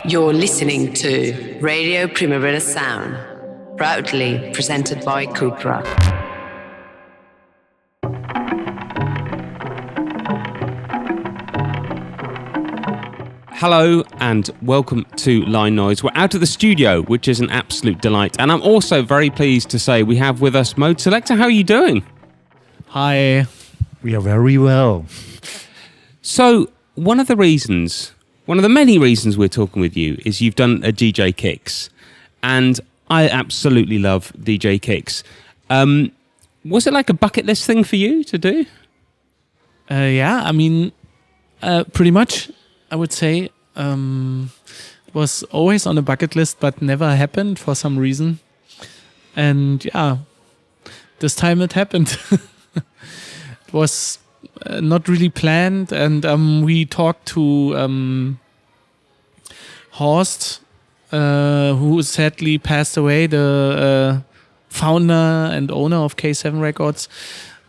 You're listening to Radio Primavera Sound, proudly presented by CUPRA. Hello and welcome to Line Noise. We're out of the studio, which is an absolute delight. And I'm also very pleased to say we have with us Modeselektor. How are you doing? Hi. We are very well. So, one of the many reasons we're talking with you is you've done a DJ Kicks. And I absolutely love DJ Kicks. Was it like a bucket list thing for you to do? Pretty much. I would say was always on a bucket list, but never happened for some reason. And yeah, this time it happened. It was not really planned, and we talked to Horst, who sadly passed away, the founder and owner of K7 Records,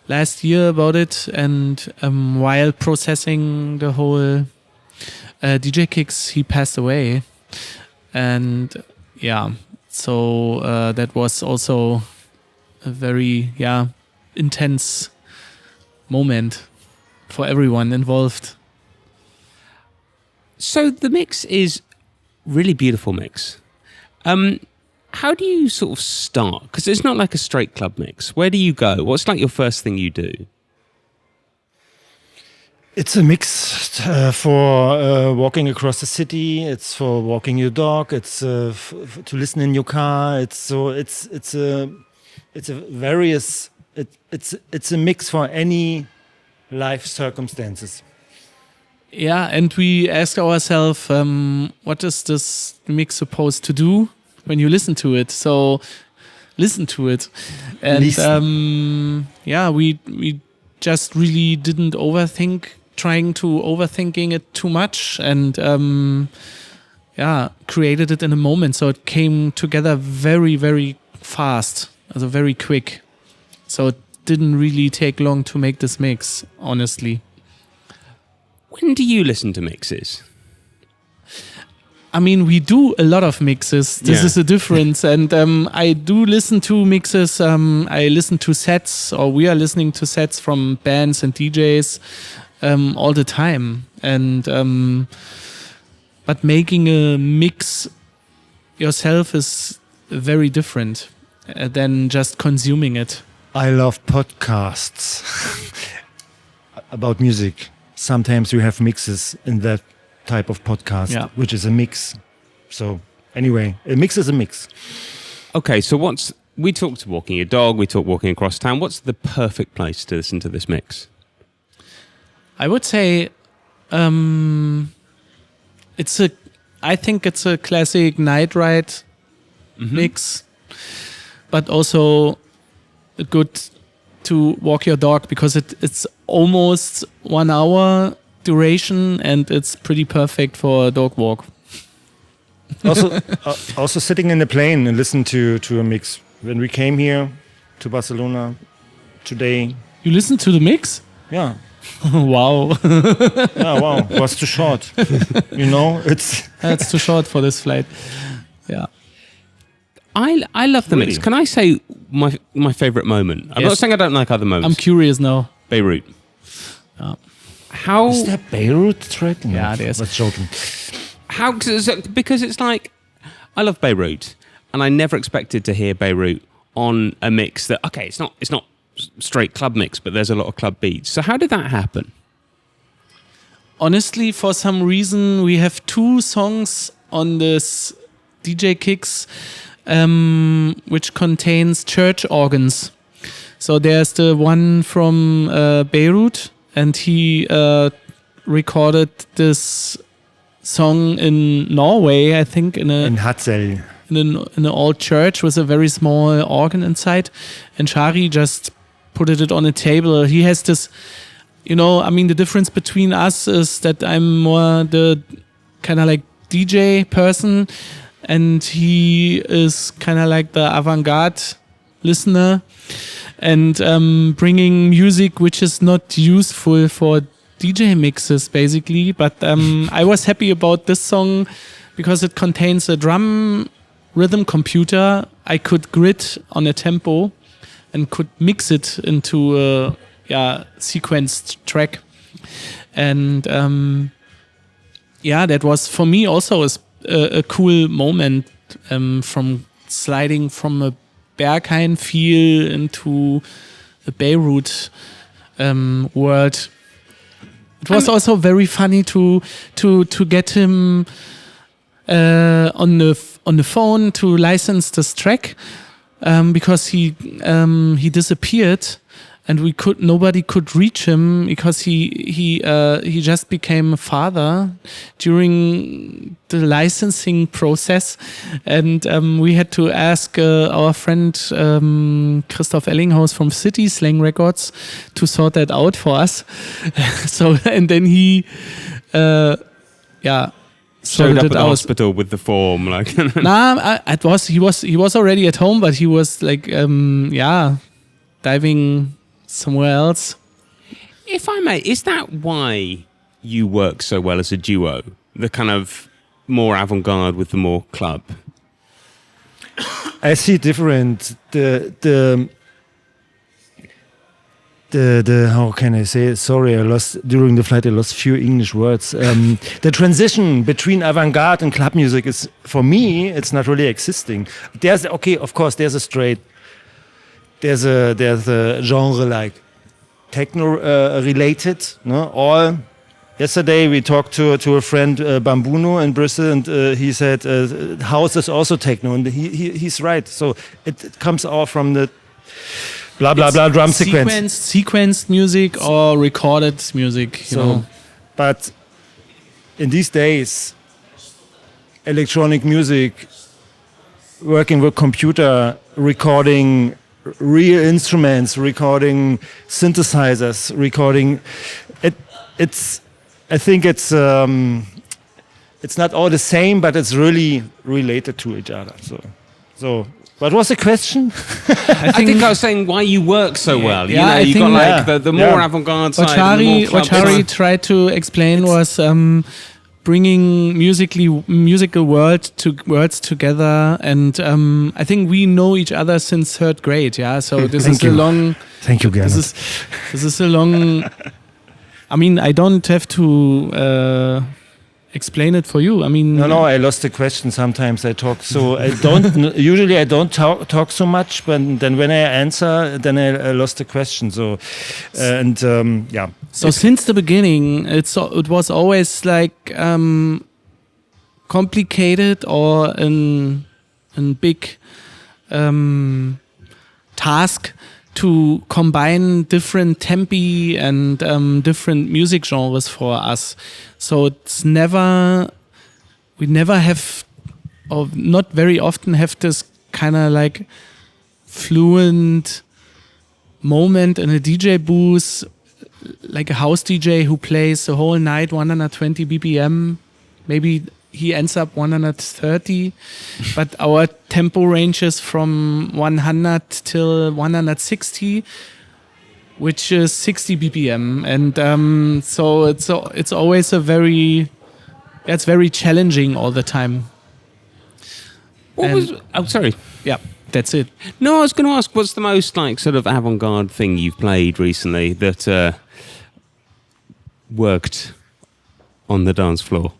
last year about it. And while processing the whole DJ Kicks, he passed away, and so that was also a very intense moment for everyone involved. So the mix is really beautiful mix. How do you sort of start? Because it's not like a straight club mix. Where do you go? What's like your first thing you do? It's a mix for walking across the city. It's for walking your dog. It's to listen in your car. It's a mix for any life circumstances. Yeah, and we asked ourselves, what is this mix supposed to do when you listen to it? So listen to it, and we just really didn't overthinking it too much, and created it in a moment. So it came together very, very fast, also very quick. So it didn't really take long to make this mix, honestly. When do you listen to mixes? I mean, we do a lot of mixes. This is the difference. And I do listen to mixes. I listen to sets, or we are listening to sets from bands and DJs all the time. And but making a mix yourself is very different than just consuming it. I love podcasts about music. Sometimes you have mixes in that type of podcast, which is a mix. So anyway, a mix is a mix. Okay, so we talked walking your dog, we talked walking across town. What's the perfect place to listen to this mix? I would say I think it's a classic night ride mix, but also good to walk your dog, because it's almost 1 hour duration, and it's pretty perfect for a dog walk. Also sitting in the plane and listen to a mix. When we came here to Barcelona today. You listened to the mix? Yeah. Wow. Yeah, wow. It was too short. It's too short for this flight. Yeah. I love the mix. Can I say my favorite moment? I'm not saying I don't like other moments. I'm curious now. Beirut. How is that Beirut track? No, yeah, it is. That's joking. Because it's like, I love Beirut, and I never expected to hear Beirut on a mix that, okay, it's not straight club mix, but there's a lot of club beats. So how did that happen? Honestly, for some reason, we have 2 songs on this DJ Kicks, which contains church organs. So there's the one from Beirut, and he recorded this song in Norway, I think, in Hadsel. In an old church with a very small organ inside, and Shari just put it on a table. He has this, the difference between us is that I'm more the kind of like DJ person, and he is kind of like the avant-garde listener, and bringing music which is not useful for DJ mixes, basically. But I was happy about this song because it contains a drum rhythm computer. I could grid on a tempo and could mix it into a sequenced track. And that was for me also a cool moment, from sliding from a Berghain feel into a Beirut world. It was also very funny to get him on the phone to license this track, because he disappeared. And nobody could reach him because he just became a father during the licensing process, and we had to ask our friend Christoph Ellinghaus from City Slang Records to sort that out for us. So and then he showed up at the hospital with the form, like. He was already at home, but he was like diving somewhere else. If I may, is that why you work so well as a duo? The kind of more avant-garde with the more club? I see different. The how can I say it? Sorry, during the flight I lost few English words. The transition between avant-garde and club music is, for me, it's not really existing. There's a genre like techno related. No, all. Yesterday we talked to a friend Bambuno in Bristol, and he said house is also techno, and he's right. So it comes all from the blah blah blah drum sequence. Sequenced music or recorded music. You know. But in these days, electronic music, working with computer, recording real instruments, recording synthesizers, recording it's I think it's not all the same, but it's really related to each other. So what was the question? I think I was saying why you work so well. Yeah, you got like the more avant-garde side. What Chari tried to explain was bringing musical worlds together, and I think we know each other since third grade. Yeah, so this is a long. Thank you, Gernot. This is a long. I mean, I don't have to explain it for you. I mean, no, I lost the question. Sometimes I talk, so I don't. Usually, I don't talk so much, but then when I answer, then I lost the question. So, So since the beginning, it was always like complicated or a big task to combine different tempi and different music genres for us. So we never have, or not very often have, this kind of like fluent moment in a DJ booth, like a house DJ who plays the whole night 120 BPM. Maybe he ends up 130, but our tempo ranges from 100 till 160, which is 60 BPM, and so it's always it's very challenging all the time. Sorry. Yeah, that's it. No, I was going to ask, what's the most like sort of avant-garde thing you've played recently that worked on the dance floor?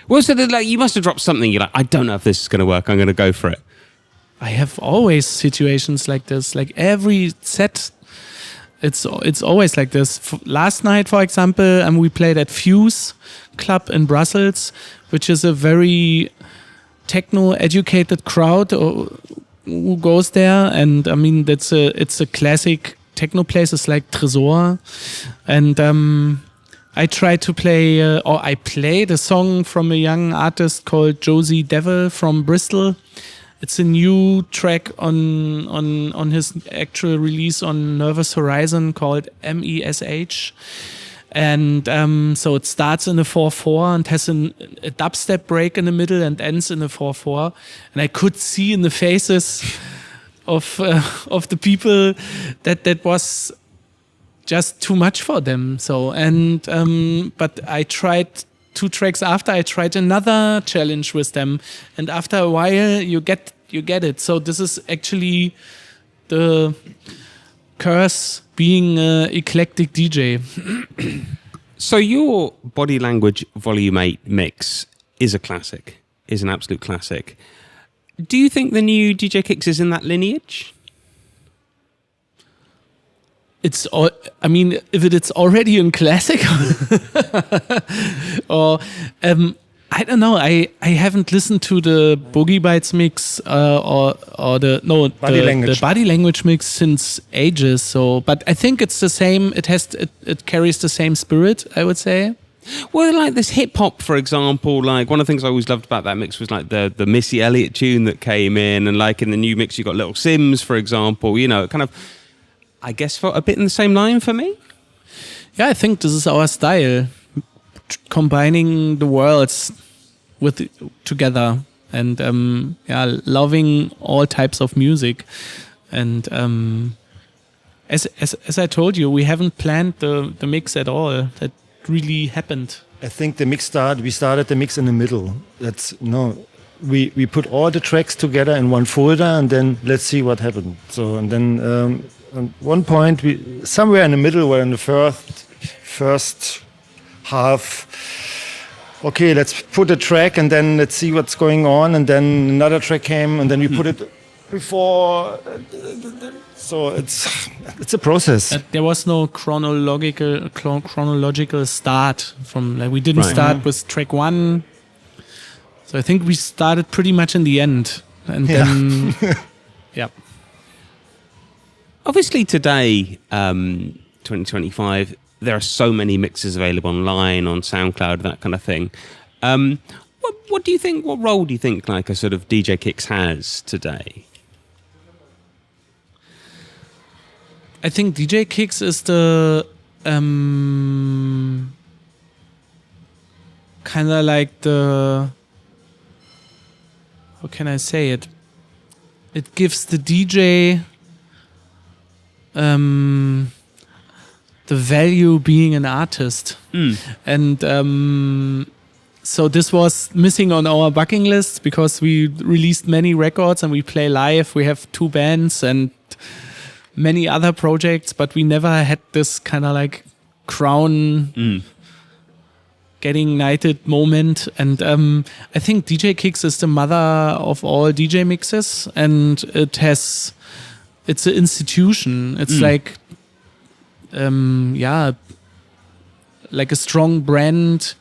Well, so like you must have dropped something. You're like, I don't know if this is going to work. I'm going to go for it. I have always situations like this. Like every set, it's always like this. Last night, for example, we played at Fuse Club in Brussels, which is a very techno-educated crowd who goes there. And I mean, it's a classic techno place. It's like Tresor, and I tried to play, or I played a song from a young artist called Josie Devil from Bristol. It's a new track on his actual release on Nervous Horizon called MESH. And so it starts in a 4/4 and has a dubstep break in the middle and ends in a 4/4. And I could see in the faces of the people that was just too much for them. So but I tried 2 tracks after, I tried another challenge with them, and after a while, you get it. So this is actually the curse being an eclectic DJ. So your Body Language Volume 8 mix is a classic, is an absolute classic. Do you think the new DJ Kicks is in that lineage? It's all. I mean, if it's already in classic, or I don't know. I haven't listened to the Boogie Bites mix or the Body Language mix since ages. So, but I think it's the same. It carries the same spirit, I would say. Well, like this hip hop, for example, like one of the things I always loved about that mix was like the Missy Elliott tune that came in, and like in the new mix you got Little Sims, for example. You know, kind of, I guess, for a bit in the same line for me. Yeah, I think this is our style, combining the worlds together, and loving all types of music. And as I told you, we haven't planned the mix at all. That really happened. I think we started the mix in the middle. We put all the tracks together in one folder, and then let's see what happened. So, and then at one point, somewhere in the middle, we're in the first half. Okay, let's put a track, and then let's see what's going on, and then another track came, and then we put it before. So it's a process. There was no chronological start from, like, we didn't start with track 1. So I think we started pretty much in the end, and then yeah. Obviously today, 2025, there are so many mixes available online, on SoundCloud, that kind of thing. What do you think? What role do you think like a sort of DJ Kicks has today? I think DJ Kicks is the kind of like the, how can I say it? It gives the DJ the value being an artist. And so this was missing on our bucket list because we released many records and we play live. We have 2 bands and many other projects, but we never had this kind of like crown getting knighted moment. And I think DJ Kicks is the mother of all DJ mixes, and it's an institution. It's like like a strong brand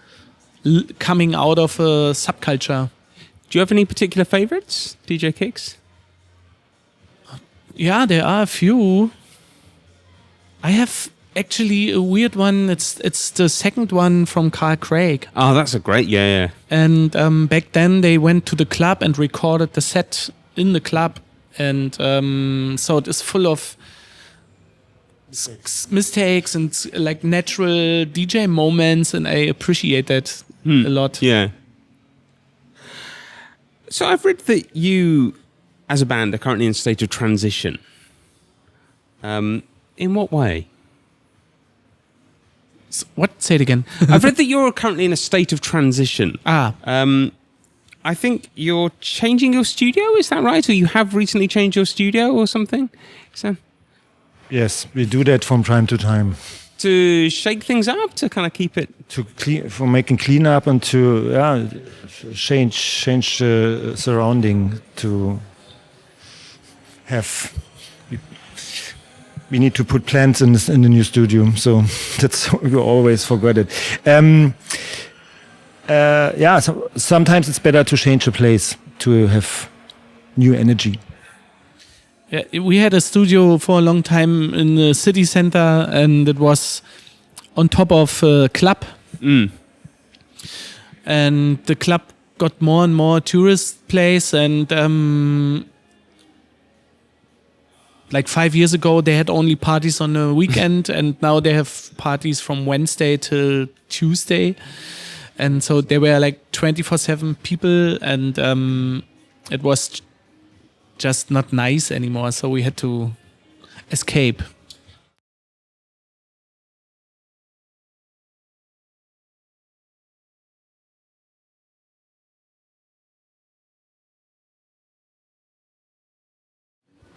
coming out of a subculture. Do you have any particular favorites, DJ Kicks? Yeah, there are a few. I have actually a weird one. It's the second one from Carl Craig. Oh, that's a great, yeah. And back then they went to the club and recorded the set in the club. And so it is full of mistakes and like natural DJ moments, and I appreciate that a lot. Yeah. So I've read that you, as a band, are currently in a state of transition. In what way? What? Say it again. I've read that you're currently in a state of transition. I think you're changing your studio, is that right? Or you have recently changed your studio or something? So, yes, we do that from time to time. To shake things up, to kind of keep it... For making clean up and to change the surrounding, to have... We need to put plants in the new studio, so that's we always forgot it. So sometimes it's better to change the place to have new energy. Yeah, we had a studio for a long time in the city center, and it was on top of a club. And the club got more and more tourist place, and like 5 years ago, they had only parties on the weekend, and now they have parties from Wednesday till Tuesday. And so there were like 24/7 people, and it was just not nice anymore. So we had to escape.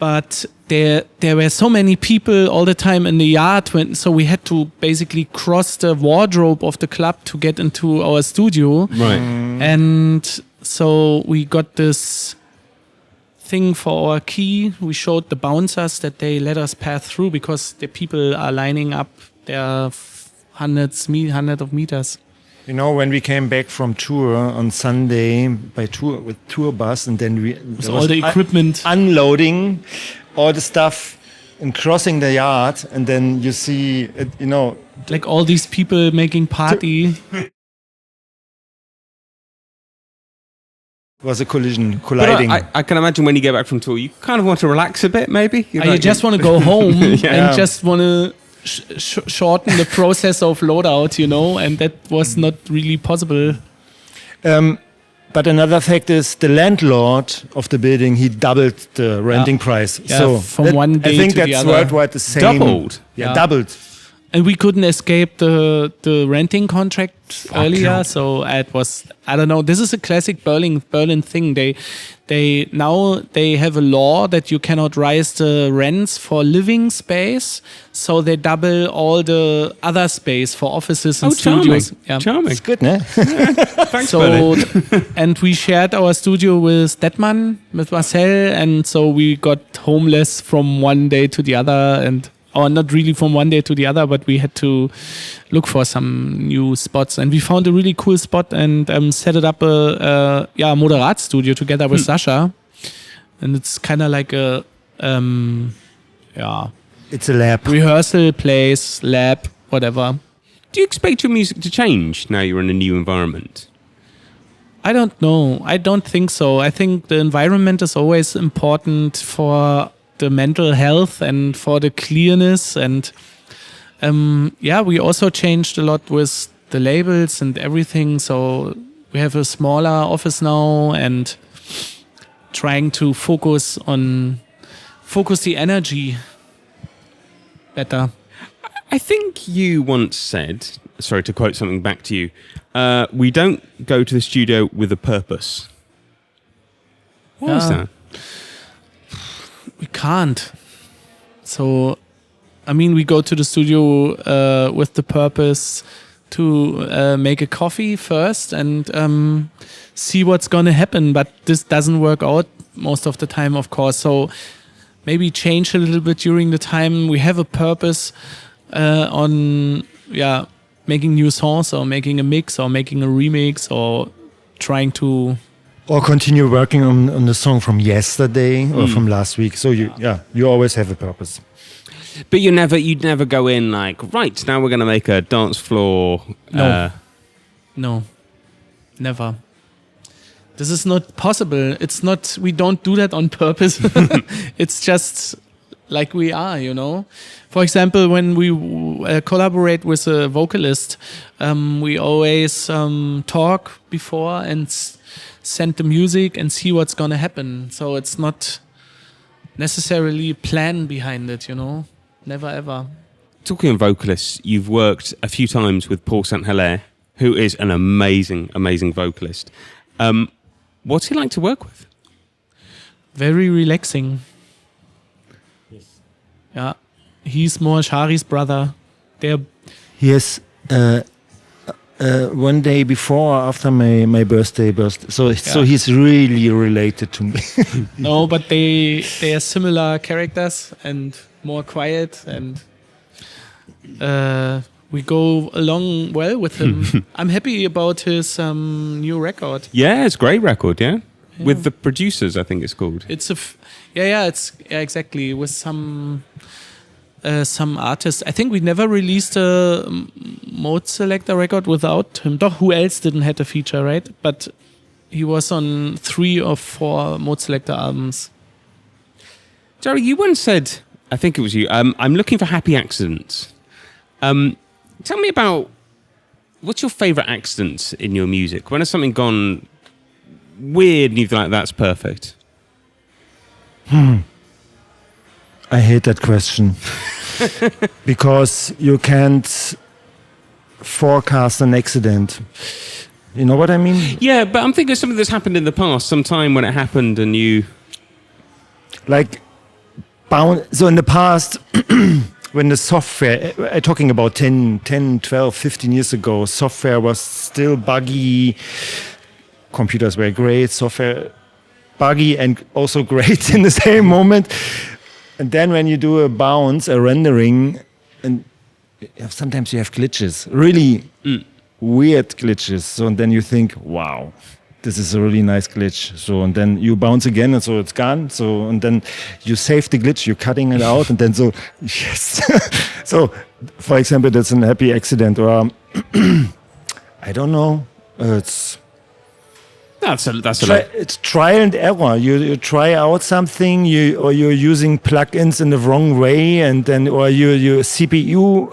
but there were so many people all the time in the yard, so we had to basically cross the wardrobe of the club to get into our studio. Right. And so we got this thing for our key. We showed the bouncers that they let us pass through because the people are lining up there hundreds of meters. You know, when we came back from tour on Sunday with tour bus, and then with all the equipment unloading all the stuff and crossing the yard, and then you see it, you know, like all these people making party. It was a colliding. But I can imagine when you get back from tour, you kind of want to relax a bit, maybe. You just want to go home and just want to shorten the process of loadout, you know, and that was not really possible. But another fact is the landlord of the building, he doubled the renting price. Yeah, so from one day I think to the that's other. worldwide the same. Doubled? Yeah, doubled. And we couldn't escape the renting contract earlier, no. so it was, I don't know. This is a classic Berlin thing. They now have a law that you cannot raise the rents for living space, so they double all the other space for offices and studios. Yeah. Charming. It's good, ne? Thanks, So, and we shared our studio with Detman, with Marcel, and so we got homeless from one day to the other, or not really from one day to the other, but we had to look for some new spots. And we found a really cool spot and set it up a Moderat studio together with Sasha. And it's kind of like a It's a lab. rehearsal place, lab, whatever. Do you expect your music to change now you're in a new environment? I don't know. I don't think so. I think the environment is always important for the mental health and for the clearness, and we also changed a lot with the labels and everything, so we have a smaller office now and trying to focus the energy better. I think you once said, sorry to quote something back to you, we don't go to the studio with a purpose. Why is that? We can't. So, I mean, we go to the studio with the purpose to make a coffee first and see what's going to happen. But this doesn't work out most of the time, of course. So maybe change a little bit during the time. We have a purpose on making new songs or making a mix or making a remix or trying to... Or continue working on the song from yesterday or from last week. So you always have a purpose. But you'd never go in like, right, now we're going to make a dance floor. No, never. This is not possible. It's not, we don't do that on purpose. It's just like we are, you know. For example, when we collaborate with a vocalist, we always talk before and send the music and see what's gonna happen. So it's not necessarily a plan behind it, you know. Never ever. Talking of vocalists, you've worked a few times with Paul St. Hilaire, who is an amazing, amazing vocalist. What's he like to work with? Very relaxing. Yes. Yeah. He's more Shari's brother. Yes. One day before or after my birthday. So he's really related to me. No, but they are similar characters and more quiet, and we go along well with him. I'm happy about his new record. Yeah, it's a great record, yeah? With the producers, I think it's called. It's exactly, with some artists. I think we never released a Modeselektor record without him. Doch, who else didn't have a feature, right? But he was on 3 or 4 Modeselektor albums. Jerry, you once said, I think it was you, I'm looking for happy accidents. Tell me about, what's your favourite accidents in your music? When has something gone weird and you feel like that's perfect? I hate that question. Because you can't forecast an accident. You know what I mean? Yeah, but I'm thinking of something that's happened in the past, some time when it happened and you... Like So in the past, when the software, I'm talking about 10, 12, 15 years ago, software was still buggy. Computers were great, software buggy and also great in the same moment. And then when you do a bounce, a rendering, and sometimes you have glitches, really weird glitches. So and then you think, wow, this is a really nice glitch. So and then you bounce again, and so it's gone. So and then you save the glitch, you're cutting it out, and then so yes. So for example, that's an happy accident, or I don't know. It's trial and error. You try out something, or you're using plugins in the wrong way, and then or your CPU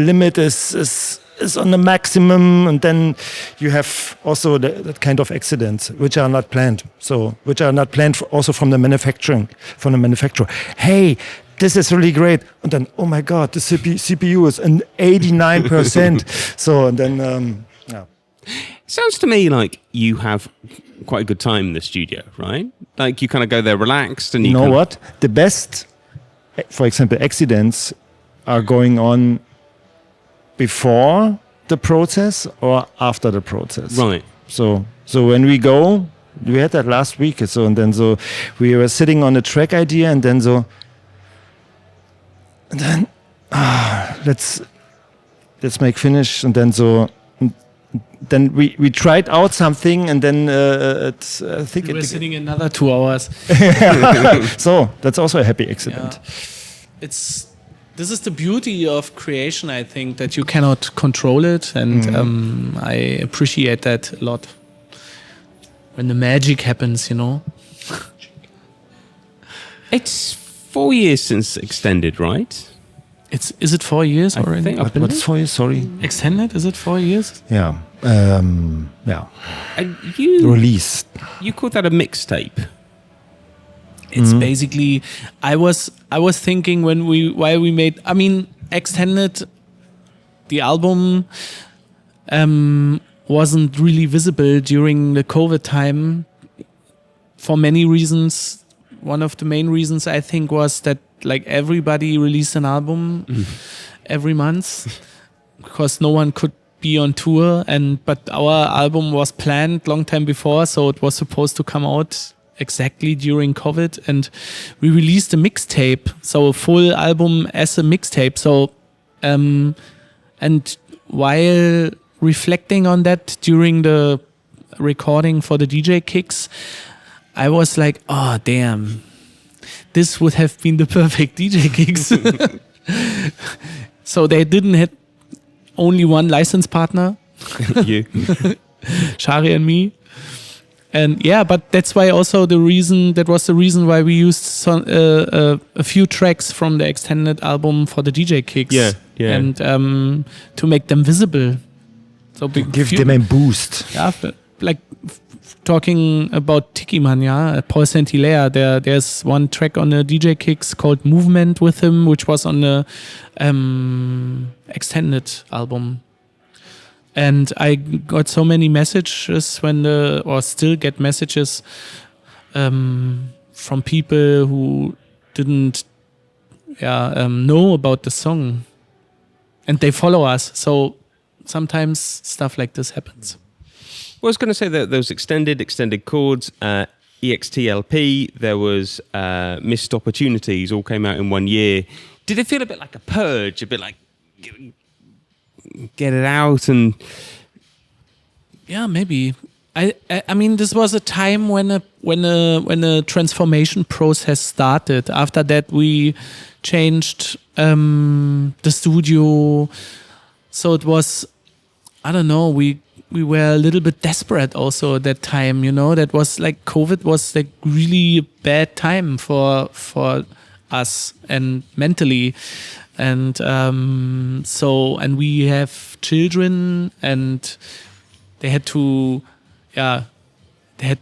limit is on the maximum, and then you have also that kind of accidents which are not planned. So which are not planned also from the manufacturer. Hey, this is really great, and then oh my God, the CPU is an 89%. So and then yeah. Sounds to me like you have quite a good time in the studio, right? Like you kind of go there relaxed and you know what? The best, for example, accidents are going on before the process or after the process. Right. So when we go, we had that last week. So and then so we were sitting on a track idea, and then let's make finish, and then so. Then we tried out something, and then I think we were sitting another 2 hours. So that's also a happy accident. Yeah. This is the beauty of creation, I think, that you cannot control it, and I appreciate that a lot. When the magic happens, It's 4 years since Extended, right? Is it 4 years already? What's 4 years? Sorry. Extended? Is it 4 years? Yeah. Yeah. And you released. You called that a mixtape. It's basically. I was thinking while we made. I mean, Extended. The album wasn't really visible during the COVID time for many reasons. One of the main reasons I think was that like everybody released an album every month because no one could be on tour, but our album was planned long time before, so it was supposed to come out exactly during COVID, and we released a mixtape, so a full album as a mixtape. So and while reflecting on that during the recording for the DJ Kicks, I was like, oh damn, this would have been the perfect DJ Kicks. So they didn't have only one license partner. You. Shari and me. And yeah, but that's why also that was the reason why we used a few tracks from the Extended album for the DJ Kicks. Yeah. And to make them visible. So give them a boost. Yeah, like talking about Tiki Mania, Paul Saint-Hilaire, there's one track on the DJ Kicks called Movement with him, which was on the Extended album. And I got so many messages still get messages from people who didn't know about the song. And they follow us. So sometimes stuff like this happens. Well, I was going to say that there was extended chords, EXTLP, there was Missed Opportunities, all came out in 1 year. Did it feel a bit like a purge, a bit like get it out and... Yeah, maybe. I mean, this was a time when a transformation process started. After that, we changed the studio. So it was, I don't know, we were a little bit desperate also at that time, that was like COVID was like really a bad time for us and mentally. And and we have children, and they had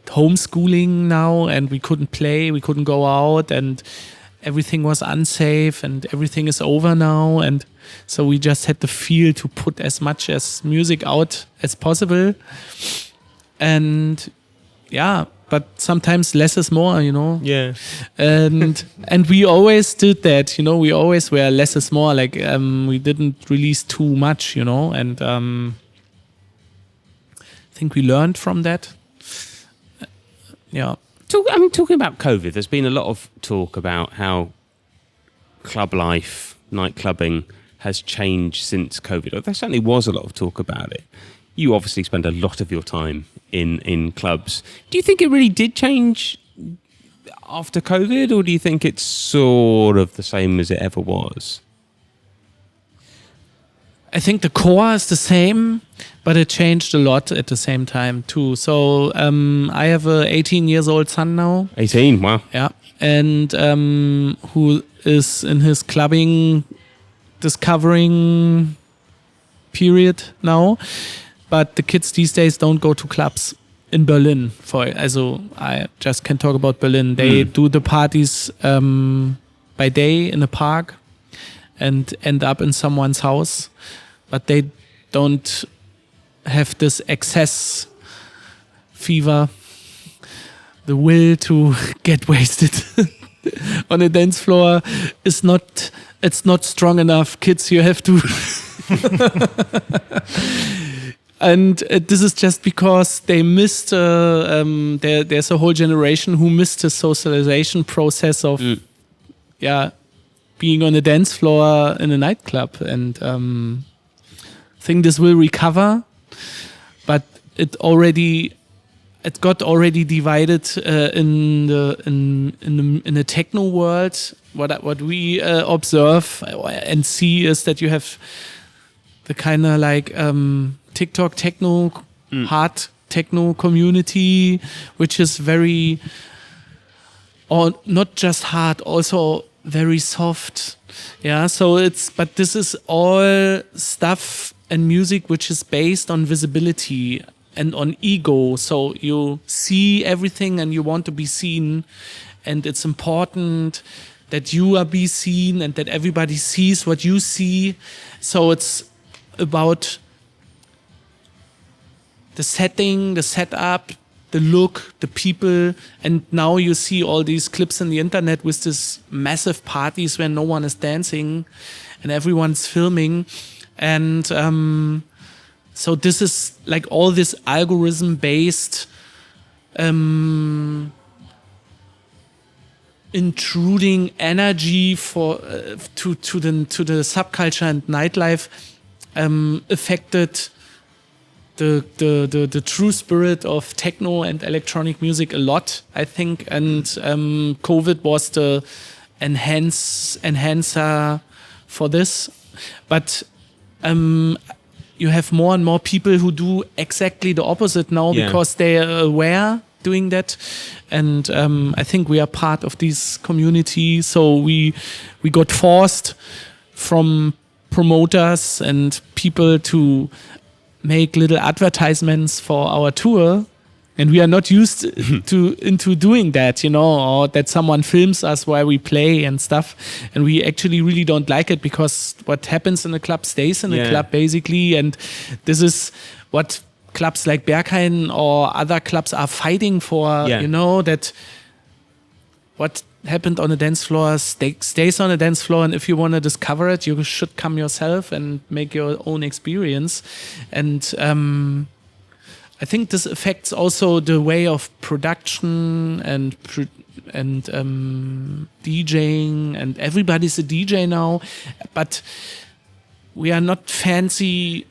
homeschooling now, and we couldn't play, we couldn't go out, and everything was unsafe, and everything is over now. And so we just had the feel to put as much as music out as possible. And yeah, but sometimes less is more, you know. Yeah. And we always did that, you know. We always were less is more. Like we didn't release too much, you know. And I think we learned from that. Yeah. Talking about COVID, there's been a lot of talk about how club life, night clubbing, has changed since COVID. There certainly was a lot of talk about it. You obviously spend a lot of your time in clubs. Do you think it really did change after COVID, or do you think it's sort of the same as it ever was? I think the core is the same, but it changed a lot at the same time too. So I have a 18-year-old son now. 18, wow. Yeah, and who is in his clubbing discovering period now. But the kids these days don't go to clubs in Berlin. Also, I just can talk about Berlin. They do the parties by day in a park and end up in someone's house. But they don't have this excess fever, the will to get wasted on a dance floor it's not strong enough. Kids, you have to... And this is just because they missed, there's a whole generation who missed the socialization process of being on a dance floor in a nightclub. And I think this will recover, but it got already divided in the techno world. What we observe and see is that you have the kind of like TikTok techno, hard techno community, which is very, or not just hard, also very soft. Yeah, so but this is all stuff and music which is based on visibility and on ego. So you see everything and you want to be seen, and it's important that you are be seen and that everybody sees what you see. So it's about the setting, the setup, the look, the people. And now you see all these clips in the internet with these massive parties where no one is dancing and everyone's filming. And so this is like all this algorithm based intruding energy for to the subculture and nightlife affected the true spirit of techno and electronic music a lot, I think. And COVID was the enhancer for this. But you have more and more people who do exactly the opposite now because they are aware doing that. And I think we are part of this community. So we got forced from promoters and people to make little advertisements for our tour, and we are not used into doing that, you know, or that someone films us while we play and stuff. And we actually really don't like it, because what happens in a club stays in a club basically, and this is what clubs like Berghain or other clubs are fighting for, you know, that what happened on the dance floor stays on the dance floor, and if you want to discover it, you should come yourself and make your own experience. And I think this affects also the way of production and DJing, and everybody's a DJ now, but we are not fancy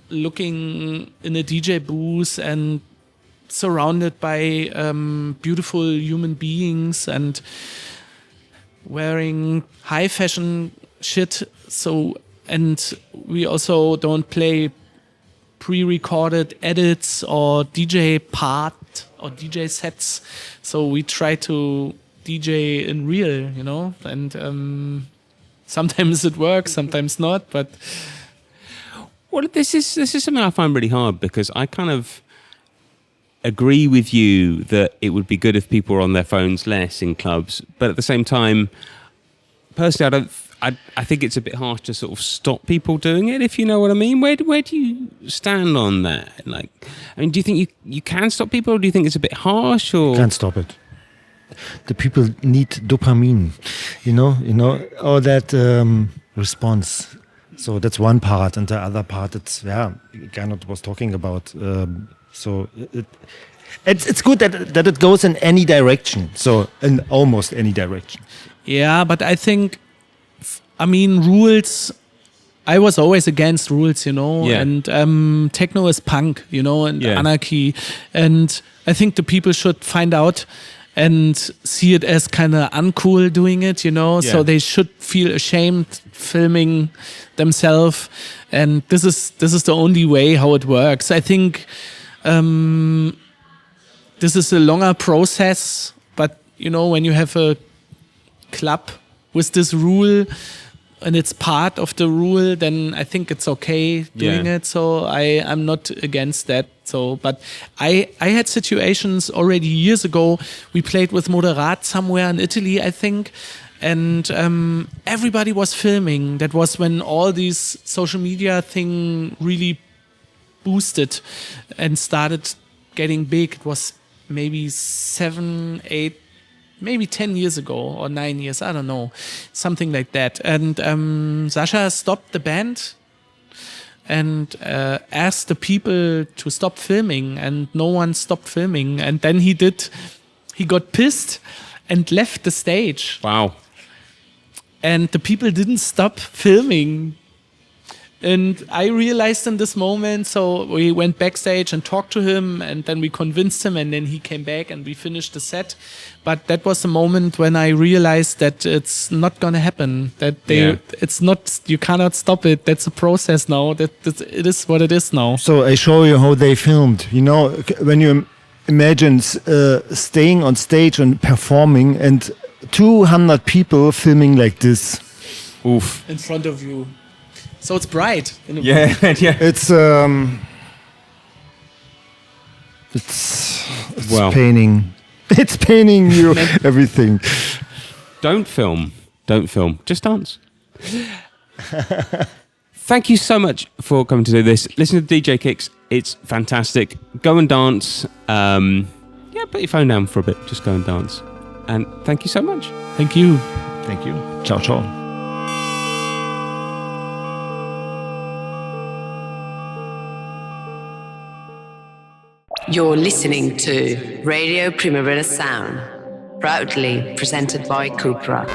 looking in a DJ booth and surrounded by beautiful human beings and wearing high fashion shit. So, and we also don't play pre-recorded edits or DJ part or DJ sets. So we try to DJ in real, you know, and sometimes it works, sometimes not. But well, this is something I find really hard, because I kind of agree with you that it would be good if people were on their phones less in clubs, but at the same time, personally, I think it's a bit harsh to sort of stop people doing it, if you know what I mean. Where do you stand on that? Like, I mean, do you think you can stop people, or do you think it's a bit harsh? Or Can't stop it. The people need dopamine, you know, all that response. So that's one part, and the other part, it's Gernot was talking about. It's good that it goes in any direction. So in almost any direction. Yeah, but I think, I mean, rules. I was always against rules, you know, and techno is punk, you know, and anarchy, and I think the people should find out and see it as kind of uncool doing it, you know. So they should feel ashamed filming themselves, and this is the only way how it works. I think this is a longer process, but you know, when you have a club with this rule and it's part of the rule, then I think it's okay doing it. So I'm not against that. So, but I had situations already years ago. We played with Moderat somewhere in Italy, I think, and everybody was filming. That was when all these social media thing really boosted and started getting big. It was maybe 7, 8, maybe 10 years ago or 9 years, I don't know, something like that. And Sasha stopped the band and asked the people to stop filming, and no one stopped filming. And then he got pissed and left the stage. Wow. And the people didn't stop filming. And I realized in this moment, so we went backstage and talked to him, and then we convinced him, and then he came back and we finished the set. But that was the moment when I realized that it's not going to happen, that it's not, you cannot stop it. That's a process now, that it is what it is now. So I show you how they filmed. You know, when you imagine staying on stage and performing and 200 people filming like this. Oof. In front of you. So it's bright. In a yeah. It's paining. It's paining you. Everything. Don't film. Just dance. Thank you so much for coming to do this. Listen to DJ Kicks. It's fantastic. Go and dance. Put your phone down for a bit. Just go and dance. And thank you so much. Thank you. Thank you. Ciao, ciao. You're listening to Radio Primavera Sound, proudly presented by CUPRA.